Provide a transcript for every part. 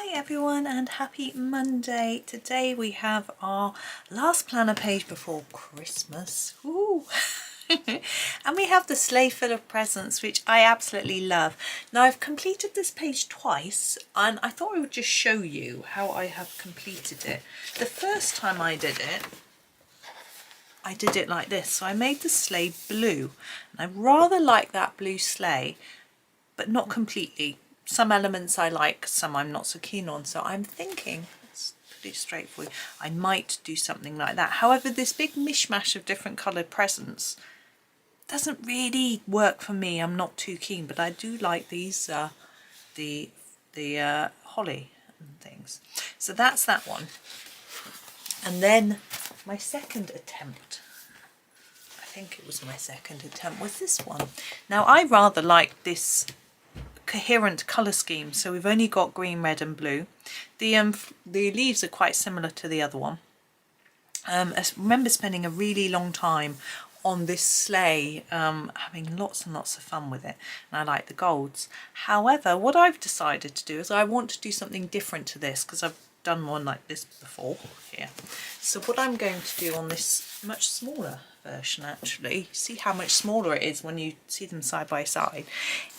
Hi everyone and happy Monday. Today we have our last planner page before Christmas. Ooh. And we have the sleigh full of presents, which I absolutely love. Now I've completed this page twice and I thought I would just show you how I have completed it. The first time I did it like this. So I made the sleigh blue and I rather like that blue sleigh, but not completely. Some elements I like, some I'm not so keen on. So I'm thinking, it's pretty straightforward, I might do something like that. However, this big mishmash of different coloured presents doesn't really work for me. I'm not too keen, but I do like these, the holly and things. So that's that one. And then my second attempt, I think it was my second attempt, was this one. Now I rather like this coherent colour scheme, so we've only got green, red and blue. The leaves are quite similar to the other one. I remember spending a really long time on this sleigh, having lots and lots of fun with it, and I like the golds. However, what I've decided to do is I want to do something different to this, because I've done one like this before here. So what I'm going to do on this much smaller version, actually, see how much smaller it is when you see them side by side,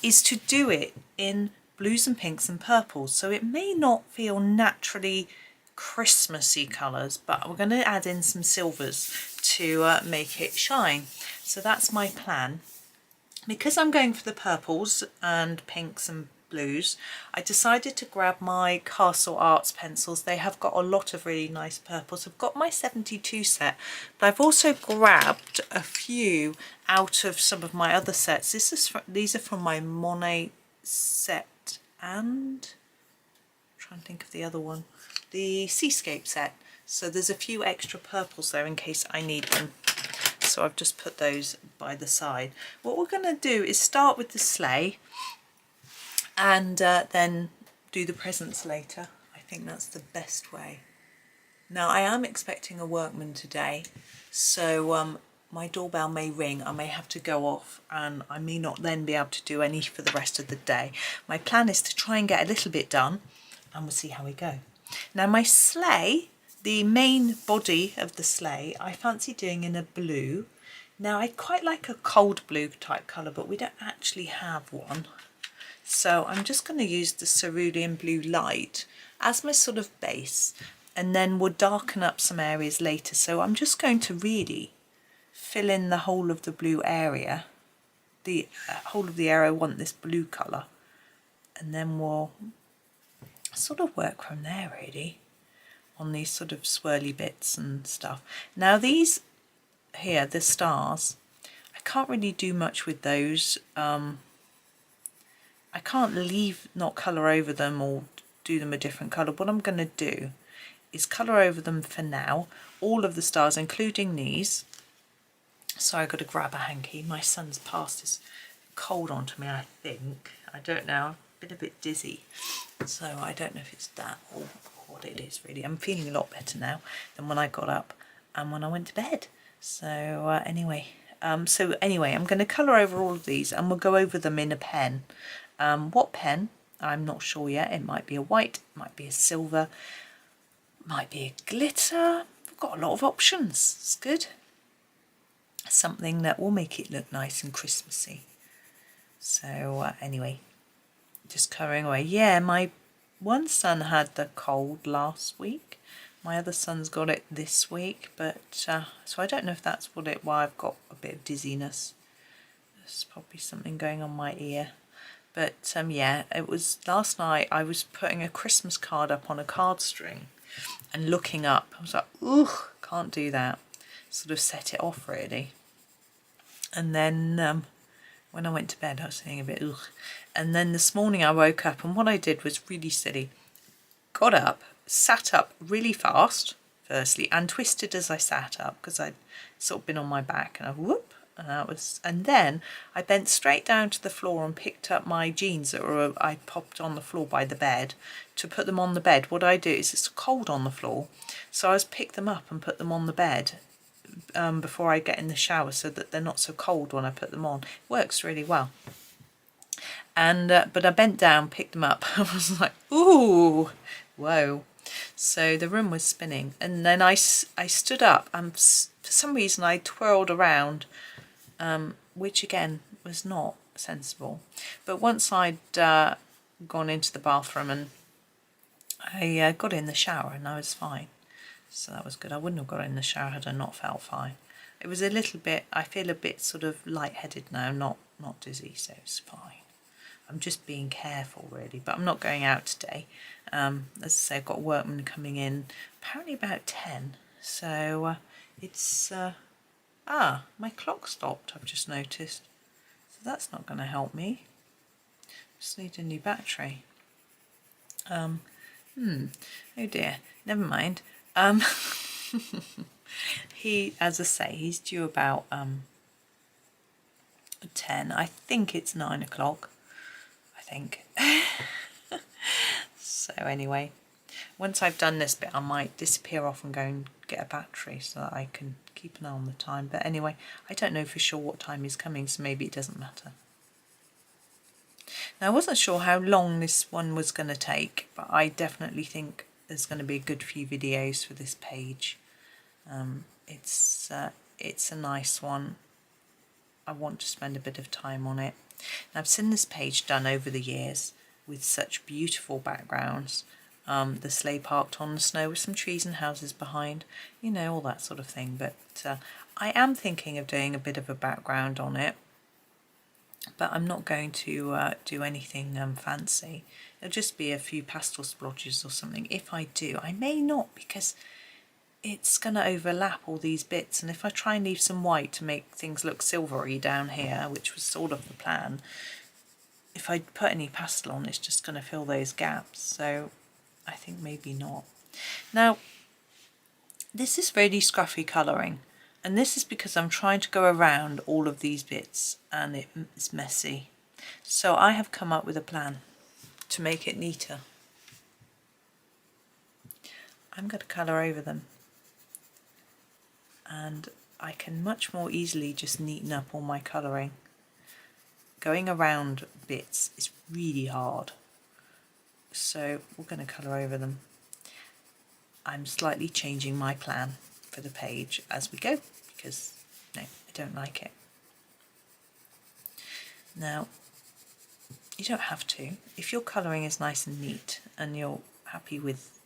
is to do it in blues and pinks and purples. So it may not feel naturally Christmassy colours, but we're going to add in some silvers to make it shine. So that's my plan. Because I'm going for the purples and pinks and blues, I decided to grab my Castle Arts pencils. They have got a lot of really nice purples. I've got my 72 set, but I've also grabbed a few out of some of my other sets. These are from my Monet set, and I'm trying to think of the other one, the Seascape set. So there's a few extra purples there in case I need them. So I've just put those by the side. What we're going to do is start with the sleigh and then do the presents later. I think that's the best way. Now I am expecting a workman today, so my doorbell may ring, I may have to go off, and I may not then be able to do any for the rest of the day. My plan is to try and get a little bit done, and we'll see how we go. Now my sleigh, the main body of the sleigh, I fancy doing in a blue. Now I quite like a cold blue type colour, but we don't actually have one. So I'm just going to use the Cerulean Blue Light as my sort of base, and then we'll darken up some areas later. So I'm just going to really fill in the whole of the blue area, the whole of the area I want this blue colour, and then we'll sort of work from there really on these sort of swirly bits and stuff. Now these here, the stars, I can't really do much with those. I can't not colour over them or do them a different colour. What I'm going to do is colour over them for now, all of the stars, including these. So I've got to grab a hanky. My son's passed his cold on to me, I think. I don't know. I've been a bit dizzy. So I don't know if it's that or what it is really. I'm feeling a lot better now than when I got up and when I went to bed. So anyway, I'm going to colour over all of these and we'll go over them in a pen. What pen? I'm not sure yet. It might be a white, it might be a silver, might be a glitter. We've got a lot of options. It's good. Something that will make it look nice and Christmassy. So anyway, just colouring away. Yeah, my one son had the cold last week. My other son's got it this week, but so I don't know if that's why I've got a bit of dizziness. There's probably something going on my ear. But yeah, it was last night I was putting a Christmas card up on a card string and looking up. I was like, ooh, can't do that. Sort of set it off really. And then when I went to bed I was feeling a bit ugh. And then this morning I woke up and what I did was really silly. Got up, sat up really fast, firstly, and twisted as I sat up because I'd sort of been on my back and I whoop. And then I bent straight down to the floor and picked up my jeans that I popped on the floor by the bed to put them on the bed. What I do is it's cold on the floor, so I just pick them up and put them on the bed before I get in the shower so that they're not so cold when I put them on. It works really well. And but I bent down, picked them up. I was like, ooh, whoa. So the room was spinning, and then I stood up, and for some reason I twirled around, which again was not sensible. But once I'd gone into the bathroom, and I got in the shower, and I was fine. So that was good. I wouldn't have got in the shower had I not felt fine. It was a little bit, I feel a bit sort of lightheaded now, not dizzy, so it's fine. I'm just being careful really, but I'm not going out today. As I say, I've got a workman coming in apparently about 10. So it's, my clock stopped, I've just noticed. So that's not going to help me. Just need a new battery. Oh dear, never mind. He, as I say, he's due about 10. I think it's 9 o'clock. I think. So anyway, once I've done this bit, I might disappear off and go and get a battery so that I can keep an eye on the time. But anyway, I don't know for sure what time he's coming, so maybe it doesn't matter. Now, I wasn't sure how long this one was going to take, but I definitely think there's going to be a good few videos for this page. It's a nice one. I want to spend a bit of time on it. And I've seen this page done over the years with such beautiful backgrounds. The sleigh parked on the snow with some trees and houses behind, you know, all that sort of thing. But I am thinking of doing a bit of a background on it. But I'm not going to do anything fancy. It'll just be a few pastel splotches or something. If I do, I may not, because it's going to overlap all these bits, and if I try and leave some white to make things look silvery down here, which was sort of the plan, if I put any pastel on, it's just going to fill those gaps. So I think maybe not. Now, this is really scruffy colouring, and this is because I'm trying to go around all of these bits and it's messy. So I have come up with a plan to make it neater. I'm going to colour over them, and I can much more easily just neaten up all my colouring. Going around bits is really hard, so we're going to colour over them. I'm slightly changing my plan for the page as we go, because no, I don't like it. Now, you don't have to. If your colouring is nice and neat and you're happy with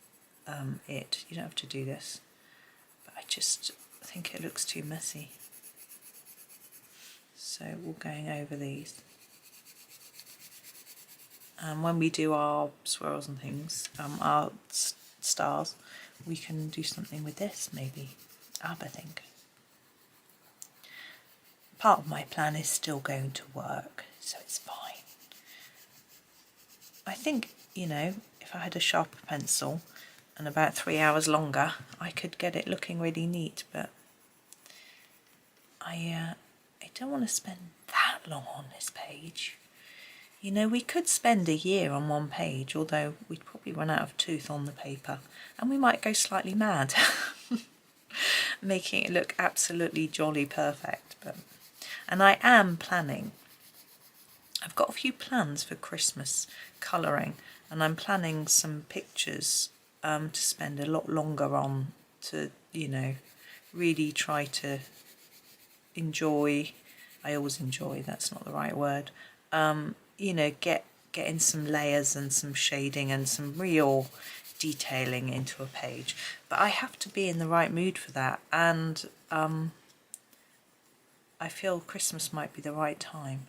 it, you don't have to do this. But I just think it looks too messy. So we're going over these. And when we do our swirls and things, our stars, we can do something with this, maybe. I think. Part of my plan is still going to work, so it's fine. I think, you know, if I had a sharper pencil and about 3 hours longer, I could get it looking really neat, but I don't want to spend that long on this page. You know, we could spend a year on one page, although we'd probably run out of tooth on the paper, and we might go slightly mad, making it look absolutely jolly perfect. And I am planning. I've got a few plans for Christmas colouring, and I'm planning some pictures to spend a lot longer on, to, you know, really try to enjoy. I always enjoy, that's not the right word. You know, get in some layers and some shading and some real detailing into a page. But I have to be in the right mood for that, and I feel Christmas might be the right time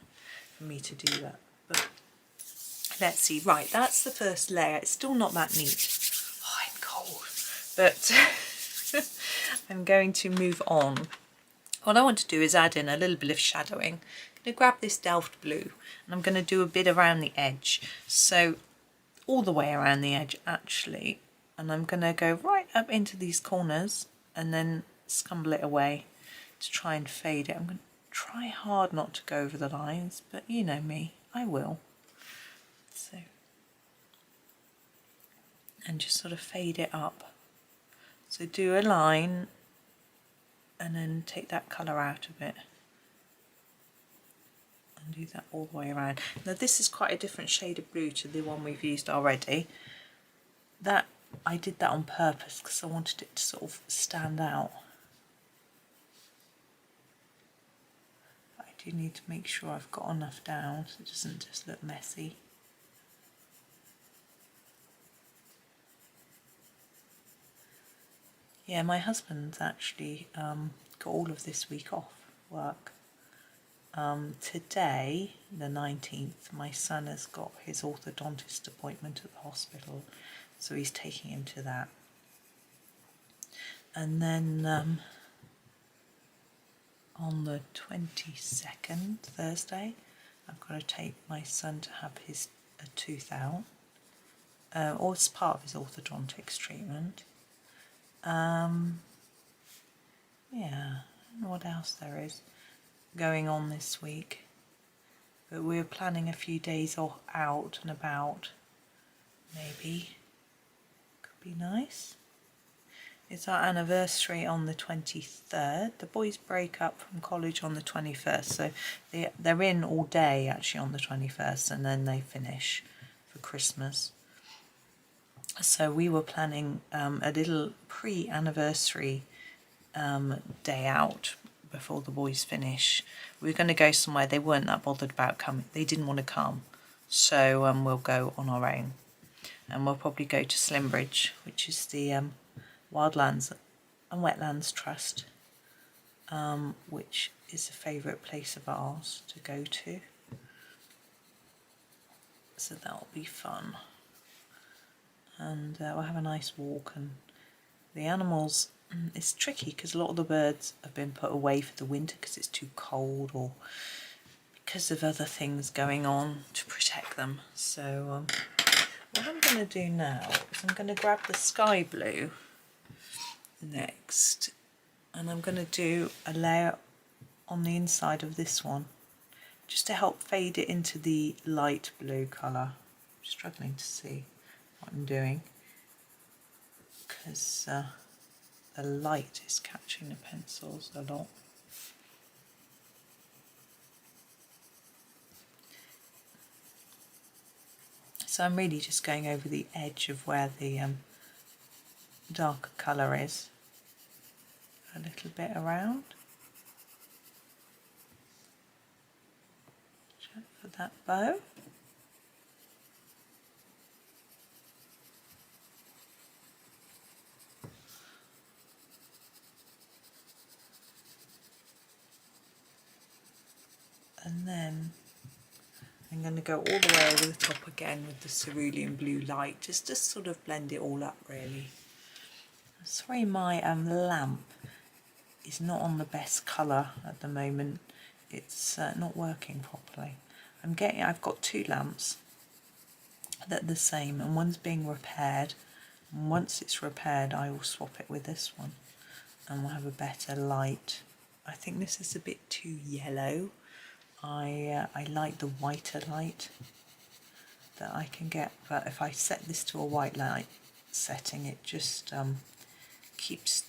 for me to do that. But let's see. Right, that's the first layer. It's still not that neat. Oh, I'm cold. But I'm going to move on. What I want to do is add in a little bit of shadowing. I'm going to grab this Delft Blue, and I'm going to do a bit around the edge. So all the way around the edge, actually. And I'm going to go right up into these corners and then scumble it away to try and fade it. I'm going to try hard not to go over the lines, but you know me, I will. So, and just sort of fade it up. So do a line and then take that colour out of it. and do that all the way around. Now this is quite a different shade of blue to the one we've used already. That I did that on purpose because I wanted it to sort of stand out. But I do need to make sure I've got enough down so it doesn't just look messy. Yeah, my husband's actually got all of this week off work. Today, the 19th, my son has got his orthodontist appointment at the hospital, so he's taking him to that. And then on the 22nd, Thursday, I've got to take my son to have his tooth out, or it's part of his orthodontics treatment. Yeah, I don't know what else there is going on this week, but we're planning a few days out and about. Maybe could be nice. It's our anniversary on the 23rd. The boys break up from college on the 21st, so they're in all day actually on the 21st, and then they finish for Christmas. So we were planning a little pre-anniversary day out before the boys finish. We were going to go somewhere. They weren't that bothered about coming. They didn't want to come. So we'll go on our own. And we'll probably go to Slimbridge, which is the Wildlands and Wetlands Trust, which is a favourite place of ours to go to. So that'll be fun. And we'll have a nice walk, and the animals, it's tricky because a lot of the birds have been put away for the winter because it's too cold or because of other things going on to protect them. So what I'm going to do now is I'm going to grab the sky blue next, and I'm going to do a layer on the inside of this one just to help fade it into the light blue colour. I'm struggling to see what I'm doing because the light is catching the pencils a lot. So I'm really just going over the edge of where the darker colour is, a little bit around. Check for that bow. And then I'm going to go all the way over the top again with the Cerulean Blue Light, just to sort of blend it all up really. Sorry, my lamp is not on the best colour at the moment. It's not working properly. I've got two lamps that are the same, and one's being repaired. And once it's repaired, I will swap it with this one, and we'll have a better light. I think this is a bit too yellow. I like the whiter light that I can get, but if I set this to a white light setting, it just keeps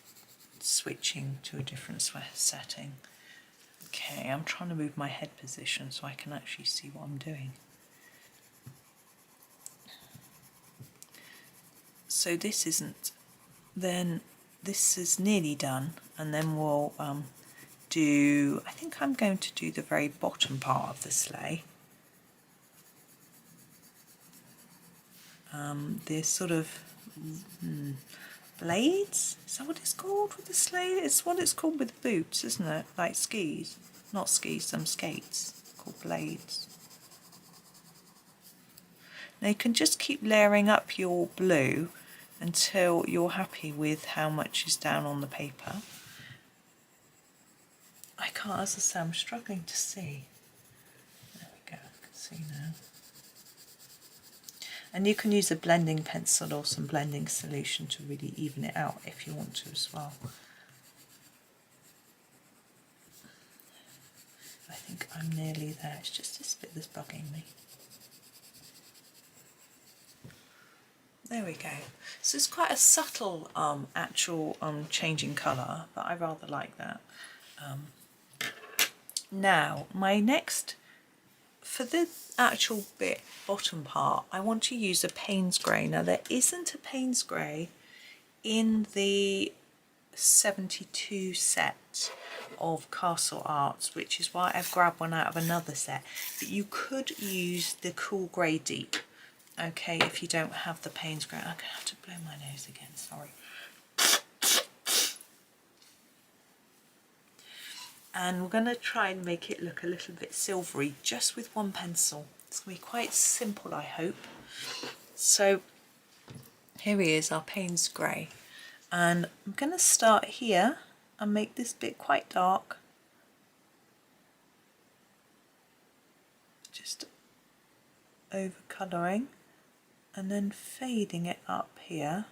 switching to a different setting. Okay, I'm trying to move my head position so I can actually see what I'm doing. So this isn't, then this is nearly done, and then we'll I think I'm going to do the very bottom part of the sleigh. There's sort of blades, is that what it's called with the sleigh? It's what it's called with boots, isn't it? Like skis, not skis, some skates, called blades. Now you can just keep layering up your blue until you're happy with how much is down on the paper. I can't, as I say, I'm struggling to see. There we go, I can see now. And you can use a blending pencil or some blending solution to really even it out if you want to as well. I think I'm nearly there, it's just this bit that's bugging me. There we go. So it's quite a subtle actual changing colour, but I rather like that. Now, my next for the actual bit bottom part, I want to use a Payne's grey. Now there isn't a Payne's grey in the 72 set of Castle Arts, which is why I've grabbed one out of another set, but you could use the Cool Grey Deep, okay, if you don't have the Payne's grey. I'm gonna have to blow my nose again, sorry. And we're going to try and make it look a little bit silvery just with one pencil. It's going to be quite simple, I hope. So here he is, our Payne's grey, and I'm going to start here and make this bit quite dark, just over colouring, and then fading it up here.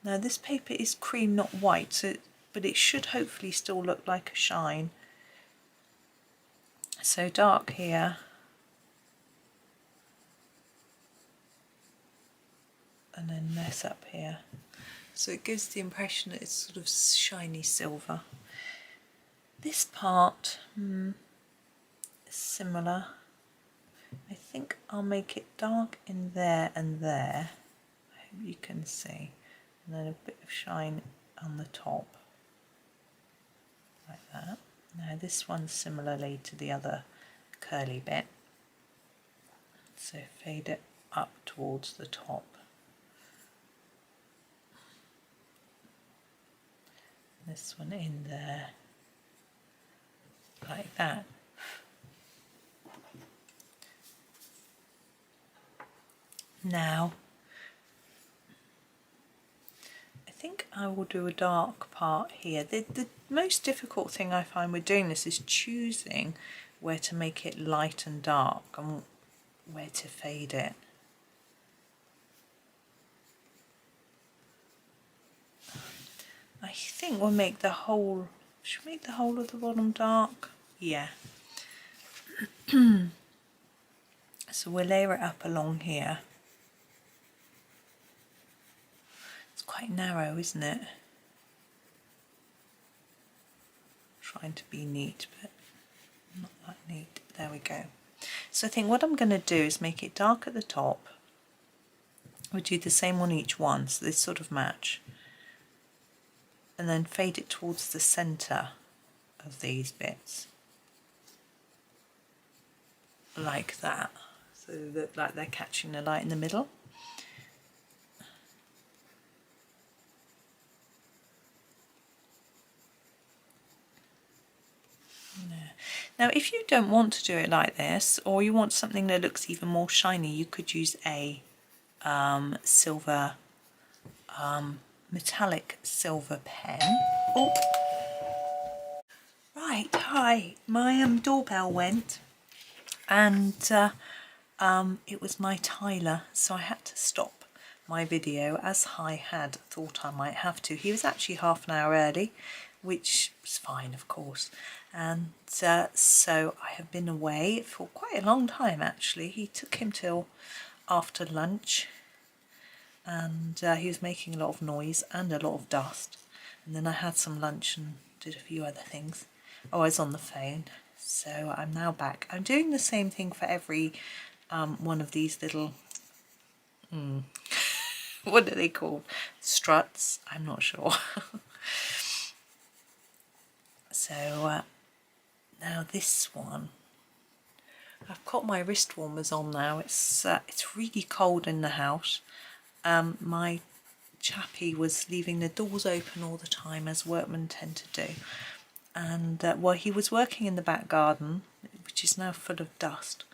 Now this paper is cream, not white, so but it should hopefully still look like a shine. So dark here, and then this up here. So it gives the impression that it's sort of shiny silver. This part, is similar. I think I'll make it dark in there and there. I hope you can see. And then a bit of shine on the top, like that. Now this one's similarly to the other curly bit, so fade it up towards the top. This one in there, like that. Now I think I will do a dark part here. The most difficult thing I find with doing this is choosing where to make it light and dark and where to fade it. I think we'll make the whole, should we make the whole of the bottom dark? Yeah. So we'll layer it up along here. Quite narrow, isn't it? Trying to be neat, but not that neat. There we go. So I think what I'm going to do is make it dark at the top. We'll do the same on each one, so they sort of match. And then fade it towards the centre of these bits. Like that. So they look like they're catching the light in the middle. Now if you don't want to do it like this, or you want something that looks even more shiny, you could use a silver, metallic silver pen. Oh, right, hi, my doorbell went, and it was my Tyler, so I had to stop my video as I had thought I might have to. He was actually half an hour early, which was fine, of course. And so I have been away for quite a long time, actually. He took him till after lunch, and he was making a lot of noise and a lot of dust. And then I had some lunch and did a few other things. Oh, I was on the phone. So I'm now back. I'm doing the same thing for every one of these little, what are they called? Struts? I'm not sure. So now this one, I've got my wrist warmers on now. It's really cold in the house. My chappie was leaving the doors open all the time, as workmen tend to do. And well, he was working in the back garden, which is now full of dust.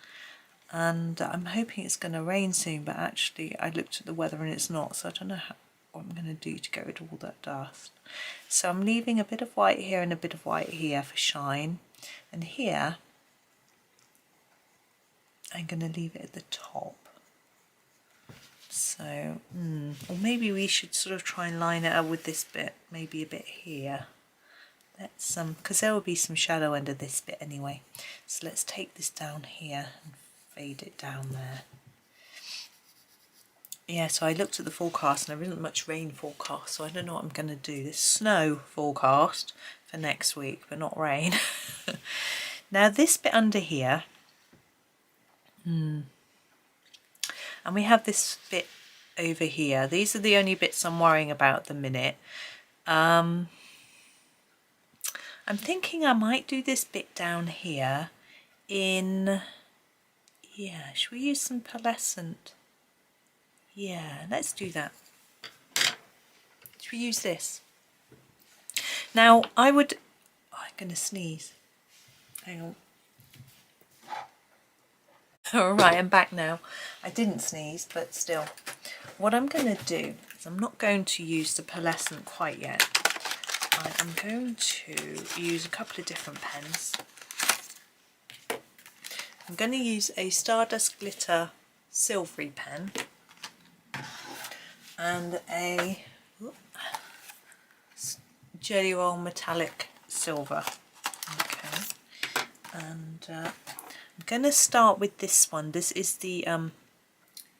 And I'm hoping it's going to rain soon, but actually I looked at the weather and it's not, so I don't know what I'm going to do to get rid of all that dust. So I'm leaving a bit of white here and a bit of white here for shine, and here I'm going to leave it at the top. So or maybe we should sort of try and line it up with this bit, maybe a bit here. Let's because there will be some shadow under this bit anyway, so let's take this down here and fade it down there. Yeah, so I looked at the forecast and there isn't much rain forecast, so I don't know what I'm going to do. There's snow forecast for next week, but not rain. Now this bit under here, and we have this bit over here. These are the only bits I'm worrying about at the minute. I'm thinking I might do this bit down here in, yeah, should we use some pearlescent? Yeah, let's do that. Should we use this? Now I would, oh, I'm going to sneeze. Hang on. Alright, I'm back now. I didn't sneeze, but still. What I'm going to do is I'm not going to use the pearlescent quite yet. I am going to use a couple of different pens. I'm going to use a Stardust Glitter Silvery pen and a Gellyroll Metallic Silver. Okay, and I'm going to start with this one. This is the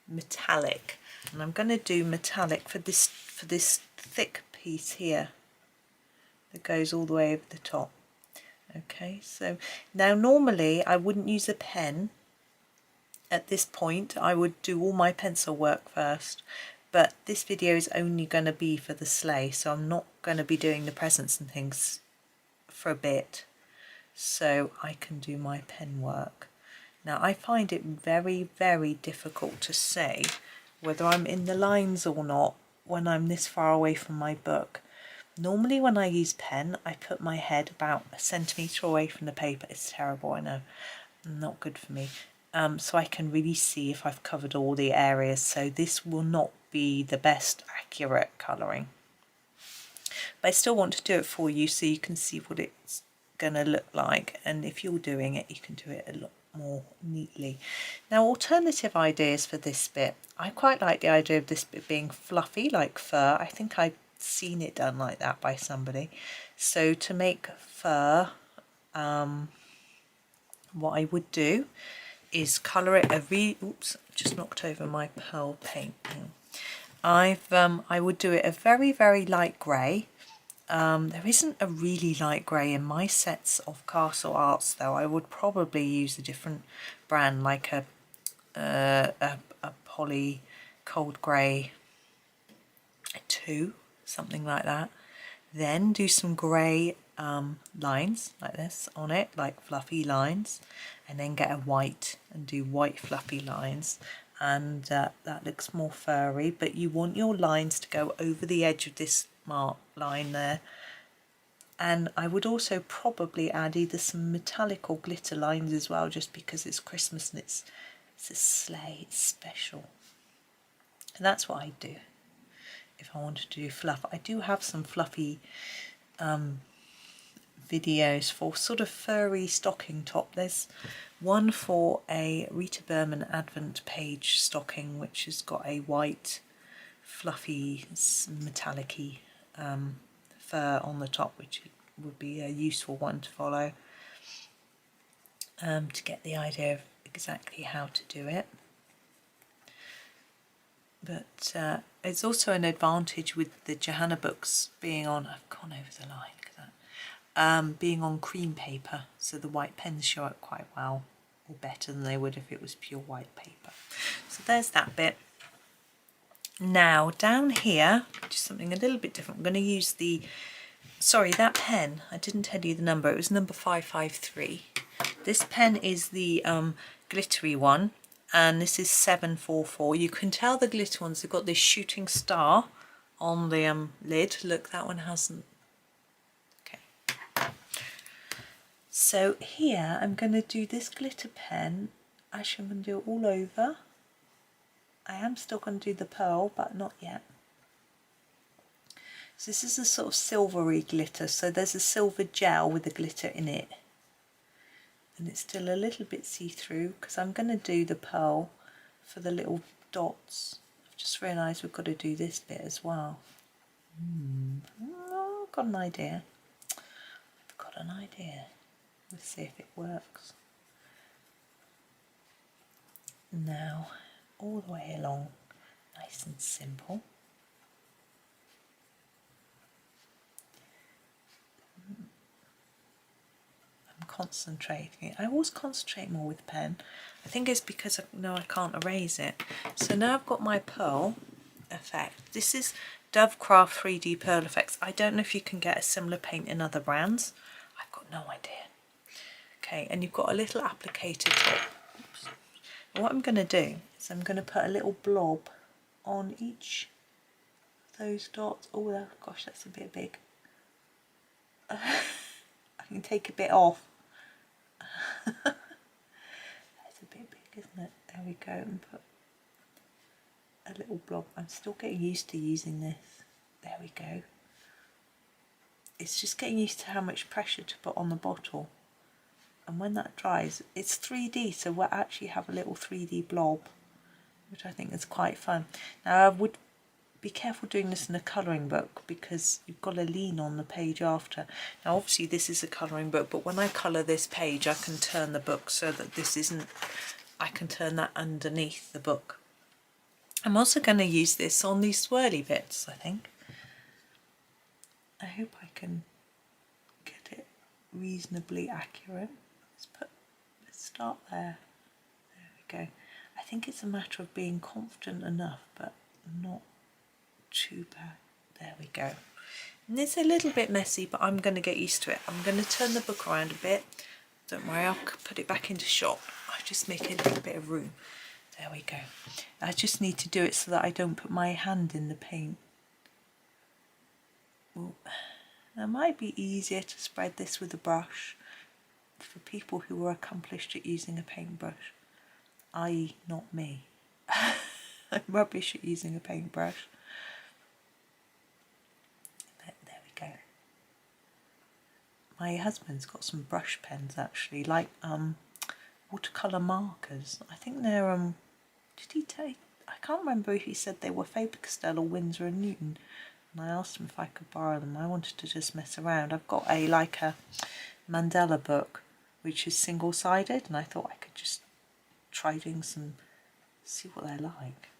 metallic, and I'm going to do metallic for this thick piece here that goes all the way over the top. Okay, so now normally I wouldn't use a pen at this point. I would do all my pencil work first, but this video is only going to be for the sleigh, so I'm not going to be doing the presents and things for a bit, so I can do my pen work. Now I find it very, very difficult to say whether I'm in the lines or not when I'm this far away from my book. Normally when I use pen, I put my head about a centimetre away from the paper. It's terrible, I know, not good for me. So I can really see if I've covered all the areas, so this will not be the best accurate colouring. But I still want to do it for you so you can see what it's going to look like, and if you're doing it, you can do it a lot more neatly. Now, alternative ideas for this bit. I quite like the idea of this bit being fluffy like fur. I think I've seen it done like that by somebody. So to make fur, what I would do is colour it oops, just knocked over my pearl paint. I would do it a very, very light grey. There isn't a really light grey in my sets of Castle Arts though. I would probably use a different brand, like a Poly Cold Grey 2, something like that. Then do some grey lines like this on it, like fluffy lines, and then get a white and do white fluffy lines, and that looks more furry, but you want your lines to go over the edge of this mark line there. And I would also probably add either some metallic or glitter lines as well, just because it's Christmas and it's a sleigh, it's special. And that's what I do if I wanted to do fluff. I do have some fluffy videos for sort of furry stocking top. There's one for a Rita Berman Advent page stocking, which has got a white fluffy metallic-y fur on the top, which would be a useful one to follow to get the idea of exactly how to do it. But it's also an advantage with the Johanna books being on, I've gone over the line, look at that, being on cream paper, so the white pens show up quite well, or better than they would if it was pure white paper. So there's that bit. Now down here, just something a little bit different, I'm going to use the, sorry, that pen, I didn't tell you the number, it was number 553. This pen is the glittery one, and this is 744. You can tell the glitter ones have got this shooting star on the lid. Look, that one hasn't. Okay. So here I'm going to do this glitter pen. Actually, I'm going to do it all over. I am still going to do the pearl, but not yet. So this is a sort of silvery glitter. So there's a silver gel with the glitter in it. And it's still a little bit see-through because I'm going to do the pearl for the little dots. I've just realised we've got to do this bit as well. Oh, I've got an idea. I've got an idea. Let's see if it works. Now, all the way along, nice and simple. concentrating. I always concentrate more with the pen. I think it's because I know I can't erase it. So now I've got my pearl effect. This is Dovecraft 3D Pearl Effects. I don't know if you can get a similar paint in other brands. I've got no idea. Okay, and you've got a little applicator top. Oops. And what I'm going to do is I'm going to put a little blob on each of those dots. Oh gosh, that's a bit big. I can take a bit off. That's a bit big, isn't it? There we go, and put a little blob. I'm still getting used to using this. There we go. It's just getting used to how much pressure to put on the bottle. And when that dries, it's 3D, so we'll actually have a little 3D blob, which I think is quite fun. Now I would be careful doing this in a colouring book because you've got to lean on the page after. Now obviously this is a colouring book, but when I colour this page I can turn the book so that this isn't, I can turn that underneath the book. I'm also going to use this on these swirly bits, I think. I hope I can get it reasonably accurate. Let's start there. There we go. I think it's a matter of being confident enough, but not too bad. There we go. And it's a little bit messy, but I'm going to get used to it. I'm going to turn the book around a bit. Don't worry, I'll put it back into shot. I'll just make a little bit of room. There we go. I just need to do it so that I don't put my hand in the paint. Well, it might be easier to spread this with a brush for people who are accomplished at using a paintbrush, i.e. not me. I'm rubbish at using a paintbrush. There we go. My husband's got some brush pens actually, like watercolour markers. I think they're did he take, I can't remember if he said they were Faber-Castell or Winsor and Newton, and I asked him if I could borrow them. I wanted to just mess around. I've got a Mandela book which is single-sided, and I thought I could just try doing some, see what they're like.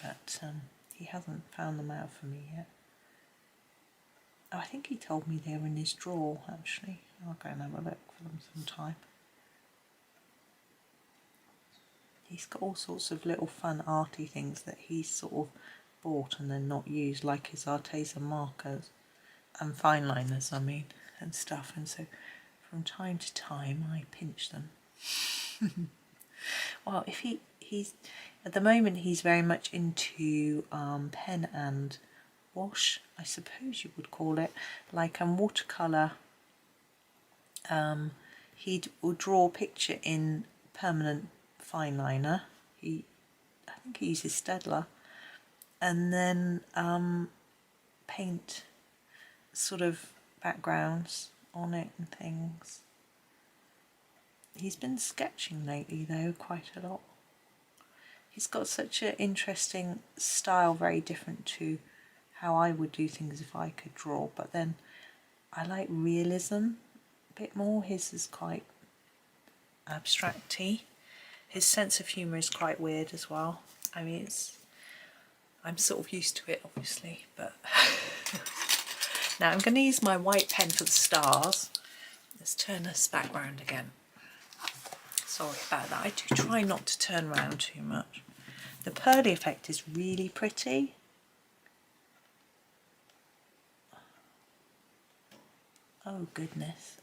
But he hasn't found them out for me yet. Oh, I think he told me they were in his drawer actually. I'll go and have a look for them sometime. He's got all sorts of little fun arty things that he's sort of bought and then not used, like his artisan markers and fine liners, I mean, and stuff. And so from time to time I pinch them. Well, if he's at the moment he's very much into pen and wash, I suppose you would call it, like watercolour. He will draw a picture in permanent fine liner. I think he uses Staedtler, and then paint sort of backgrounds on it and things. He's been sketching lately though, quite a lot. He's got such an interesting style, very different to how I would do things if I could draw, but then I like realism a bit more. His is quite abstract-y. His sense of humour is quite weird as well. I mean, I'm sort of used to it obviously, but now I'm going to use my white pen for the stars. Let's turn this back round again. Sorry about that. I do try not to turn around too much. The pearly effect is really pretty. Oh goodness.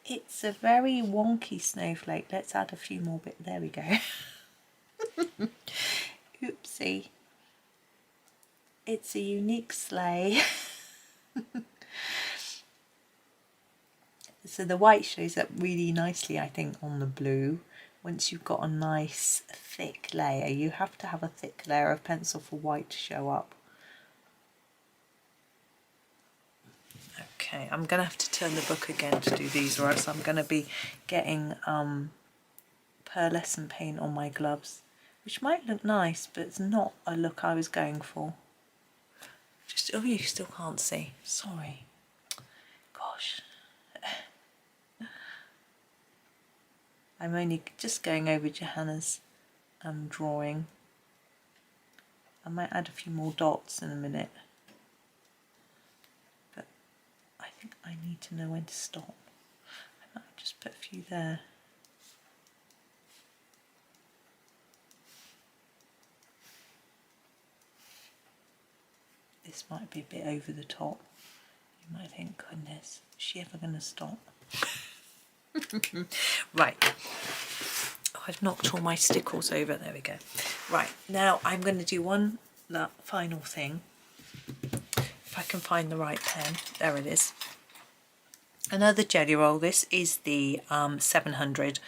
It's a very wonky snowflake. Let's add a few more bits. There we go. Oopsie. It's a unique sleigh. So the white shows up really nicely, I think, on the blue. Once you've got a nice thick layer, you have to have a thick layer of pencil for white to show up. Okay, I'm going to have to turn the book again to do these, or else I'm going to be getting pearlescent paint on my gloves, which might look nice, but it's not a look I was going for. Just, oh, you still can't see. Sorry. Gosh. I'm only just going over Johanna's drawing. I might add a few more dots in a minute. But think I need to know when to stop. I might just put a few there. This might be a bit over the top. You might think, goodness, is she ever going to stop? Right. Oh, I've knocked all my stickles over. There we go. Right, now I'm going to do one final thing. If I can find the right pen. There it is. Another Gellyroll. This is the 700.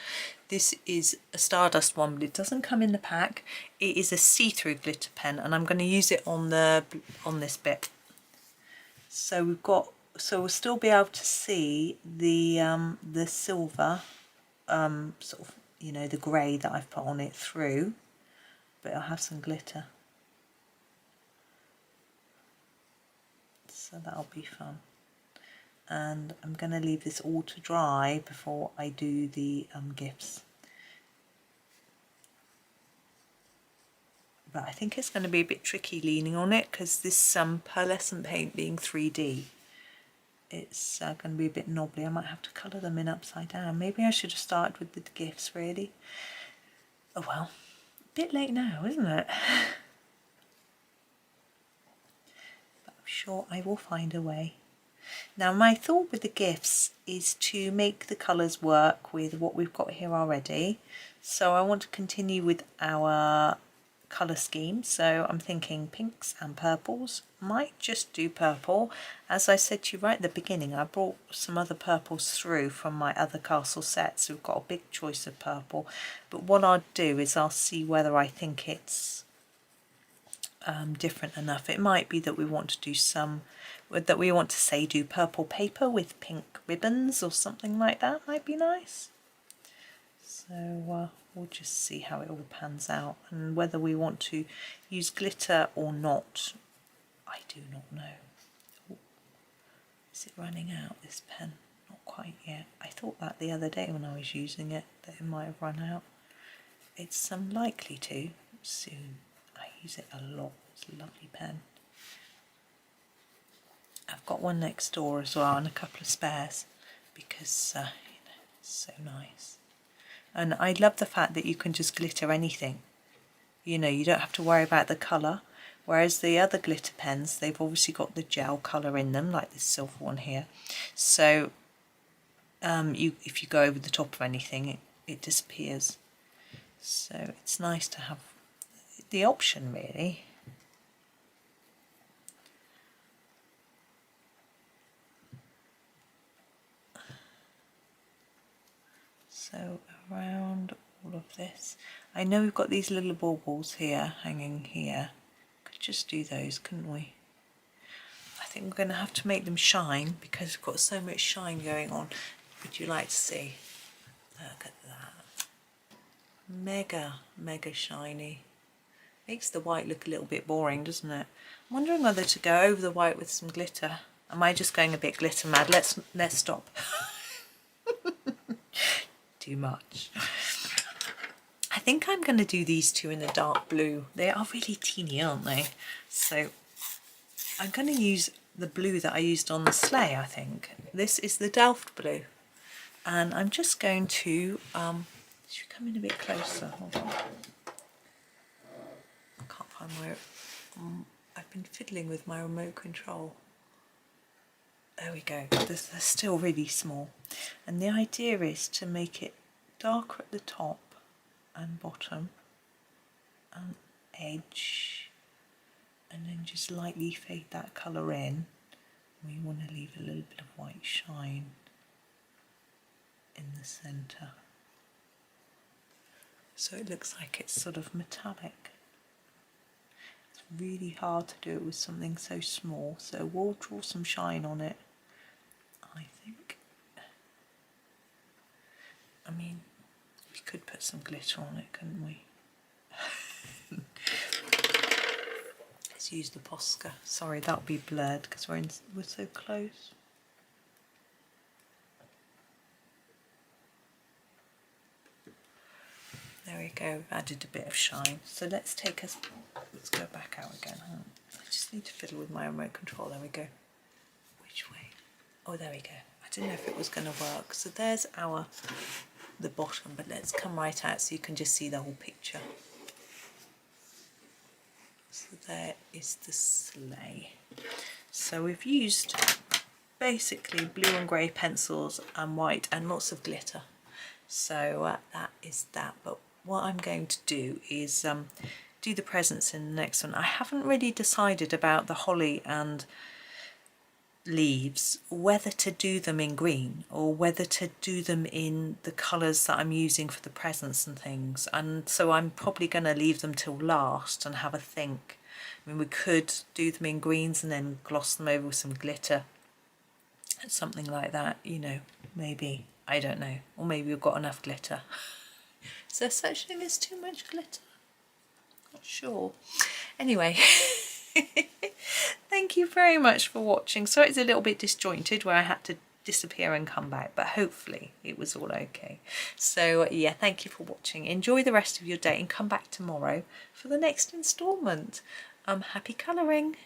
This is a Stardust one, but it doesn't come in the pack. It is a see-through glitter pen, and I'm going to use it on this bit. So we'll still be able to see the silver, sort of, you know, the grey that I've put on it through, but it'll have some glitter. So that'll be fun. And I'm going to leave this all to dry before I do the gifts. But I think it's going to be a bit tricky leaning on it because this pearlescent paint being 3D, it's going to be a bit knobbly. I might have to colour them in upside down. Maybe I should have started with the gifts really. Oh well, a bit late now, isn't it? But I'm sure I will find a way. Now my thought with the gifts is to make the colours work with what we've got here already. So I want to continue with our colour scheme. So I'm thinking pinks and purples. Might just do purple. As I said to you right at the beginning, I brought some other purples through from my other castle sets. We've got a big choice of purple. But what I'll do is I'll see whether I think it's different enough. It might be that we want to do do purple paper with pink ribbons or something like that. Might be nice. So we'll just see how it all pans out, and whether we want to use glitter or not, I do not know. Oh, is it running out, this pen? Not quite yet. I thought that the other day when I was using it, that it might have run out. It's likely to soon. I use it a lot. It's a lovely pen. I've got one next door as well and a couple of spares because you know, it's so nice. And I love the fact that you can just glitter anything. You know, you don't have to worry about the colour. Whereas the other glitter pens, they've obviously got the gel colour in them, like this silver one here. So if you go over the top of anything, it disappears. So it's nice to have the option, really. So around all of this, I know we've got these little baubles here hanging here. Could just do those, couldn't we? I think we're going to have to make them shine because we've got so much shine going on. Would you like to see? Look at that. Mega shiny. Makes the white look a little bit boring, doesn't it? I'm wondering whether to go over the white with some glitter. Am I just going a bit glitter mad? Let's stop. Too much. I think I'm going to do these two in the dark blue. They are really teeny, aren't they? So I'm going to use the blue that I used on the sleigh, I think. This is the Delft Blue. And I'm just going to, should we come in a bit closer? Hold on. I can't find my, I've been fiddling with my remote control. There we go. They're still really small. And the idea is to make it darker at the top and bottom and edge, and then just lightly fade that colour in. We want to leave a little bit of white shine in the centre, so it looks like it's sort of metallic. It's really hard to do it with something so small, so we'll draw some shine on it, I think. I mean, we could put some glitter on it, couldn't we? Let's use the Posca. Sorry, that'll be blurred because we're so close. There we go, we've added a bit of shine. So let's go back out again. I just need to fiddle with my remote control. There we go. Which way? Oh, there we go. I didn't know if it was going to work. So there's the bottom, but let's come right out so you can just see the whole picture. So there is the sleigh. So we've used basically blue and grey pencils and white and lots of glitter. So that is that. But what I'm going to do is do the presents in the next one. I haven't really decided about the holly and leaves, whether to do them in green or whether to do them in the colours that I'm using for the presents and things, and so I'm probably going to leave them till last and have a think. I mean, we could do them in greens and then gloss them over with some glitter, something like that, you know, maybe, I don't know, or maybe we've got enough glitter. Is there such thing as too much glitter? Not sure. Anyway, thank you very much for watching. So it's a little bit disjointed where I had to disappear and come back, but hopefully it was all okay. So yeah, thank you for watching. Enjoy the rest of your day and come back tomorrow for the next instalment. Happy colouring.